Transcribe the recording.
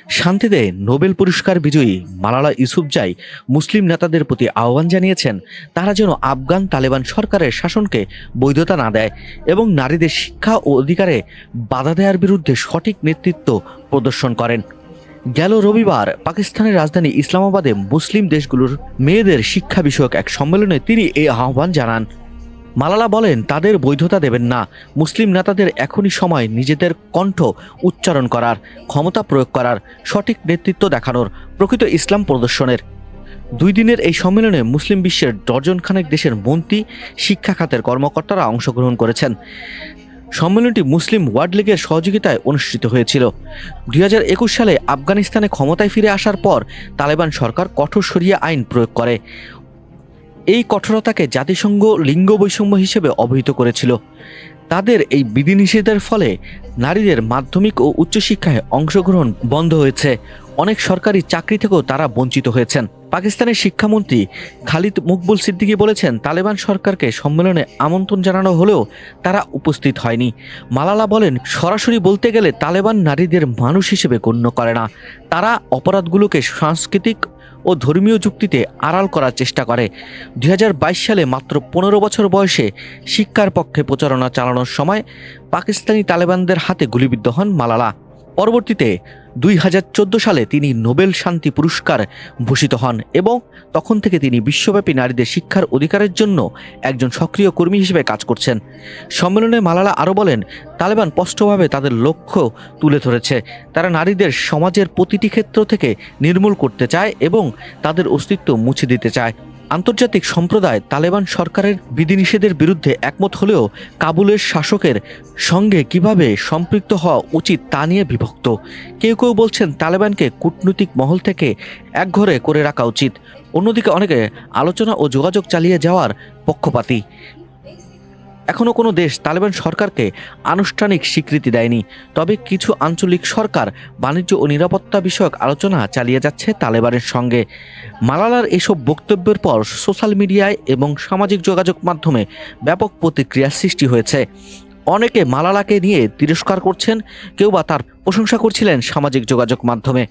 শান্তিতে নোবেল পুরস্কার বিজয়ী মালালা ইউসুফজাই মুসলিম নেতাদের প্রতি আহ্বান জানিয়েছেন তারা যেন আফগান তালেবান সরকারের শাসনকে বৈধতা না দেয় এবং নারীদের শিক্ষা ও অধিকারে বাধা দেওয়ার বিরুদ্ধে সঠিক নেতৃত্ব প্রদর্শন করেন। গেল রবিবার পাকিস্তানের রাজধানী ইসলামাবাদে মুসলিম দেশগুলোর মেয়েদের শিক্ষা বিষয়ক এক সম্মেলনে তিনি এই আহ্বান জানান। মালালা বলেন, তাদের বৈধতা দেবেন না। মুসলিম নেতাদের এখনই সময় নিজেদের কণ্ঠ উচ্চারণ করার, ক্ষমতা প্রয়োগ করার, সঠিক নেতৃত্ব দেখানোর, প্রকৃত ইসলাম প্রদর্শনের। 2 দিনের এই সম্মেলনে মুসলিম বিশ্বের ডজনখানেক দেশের মন্ত্রী, শিক্ষা খাতের কর্মকর্তারা অংশগ্রহণ করেছেন। সম্মেলনটি মুসলিম ওয়ার্ল্ড লীগের সহযোগিতায় অনুষ্ঠিত হয়েছিল। 2021 সালে আফগানিস্তানে ক্ষমতায় ফিরে আসার পর তালেবান সরকার কঠোর শরিয়া আইন প্রয়োগ করে। এই কঠোরতাকে জাতিসংঘ লিঙ্গ বৈষম্য হিসেবে অভিহিত করেছিল। তাদের এই বিধিনিষেধের ফলে নারীদের মাধ্যমিক ও উচ্চশিক্ষায় অংশগ্রহণ বন্ধ হয়েছে। অনেক সরকারি চাকরি থেকেও তারা বঞ্চিত হয়েছেন। পাকিস্তানের শিক্ষামন্ত্রী খালিদ মকবুল সিদ্দিকী বলেছেন, তালেবান সরকারকে সম্মেলনে আমন্ত্রণ জানানো হলেও তারা উপস্থিত হয়নি। মালালা বলেন, সরাসরি বলতে গেলে তালেবান নারীদের মানুষ হিসেবে গণ্য করে না। তারা অপরাধগুলোকে সাংস্কৃতিক ও ধর্মীয় যুক্তিতে আড়াল করার চেষ্টা করে। 2022 সালে মাত্র 15 বছর বয়সে শিক্ষার পক্ষে প্রচারণা চালানোর সময় পাকিস্তানি তালেবানদের হাতে গুলিবিদ্ধ হন মালালা। পরবর্তীতে 2014 সালে তিনি নোবেল শান্তি পুরস্কার ভূষিত হন এবং তখন থেকে তিনি বিশ্বব্যাপী নারীদের শিক্ষার অধিকারের জন্য একজন সক্রিয় কর্মী হিসেবে কাজ করছেন। সম্মেলনে মালালা আরও বলেন, তালেবান স্পষ্টভাবে তাদের লক্ষ্য তুলে ধরেছে। তারা নারীদের সমাজের প্রতিটি ক্ষেত্র থেকে নির্মূল করতে চায় এবং তাদের অস্তিত্ব মুছে দিতে চায়। আন্তর্জাতিক সম্প্রদায় তালেবান সরকারের বিধিনিষেধের বিরুদ্ধে একমত হলেও কাবুলের শাসকের সঙ্গে কিভাবে সম্পৃক্ত হওয়া উচিত তা নিয়ে বিভক্ত। কেউ কেউ বলছেন তালেবানকে কূটনৈতিক মহল থেকে একঘরে করে রাখা উচিত। অন্যদিকে অনেকে আলোচনা ও যোগাযোগ চালিয়ে যাওয়ার পক্ষপাতী। এখনও কোনো দেশ তালেবান সরকারকে আনুষ্ঠানিক স্বীকৃতি দেয়নি, তবে কিছু আঞ্চলিক সরকার বাণিজ্য ও নিরাপত্তা বিষয়ক আলোচনা চালিয়ে যাচ্ছে তালেবানের সঙ্গে। মালালার এসব বক্তব্যের পর সোশ্যাল মিডিয়ায় এবং সামাজিক যোগাযোগ মাধ্যমে ব্যাপক প্রতিক্রিয়া সৃষ্টি হয়েছে। অনেকে মালালাকে নিয়ে তিরস্কার করছেন, কেউ বা তার প্রশংসা করছিলেন সামাজিক যোগাযোগ মাধ্যমে।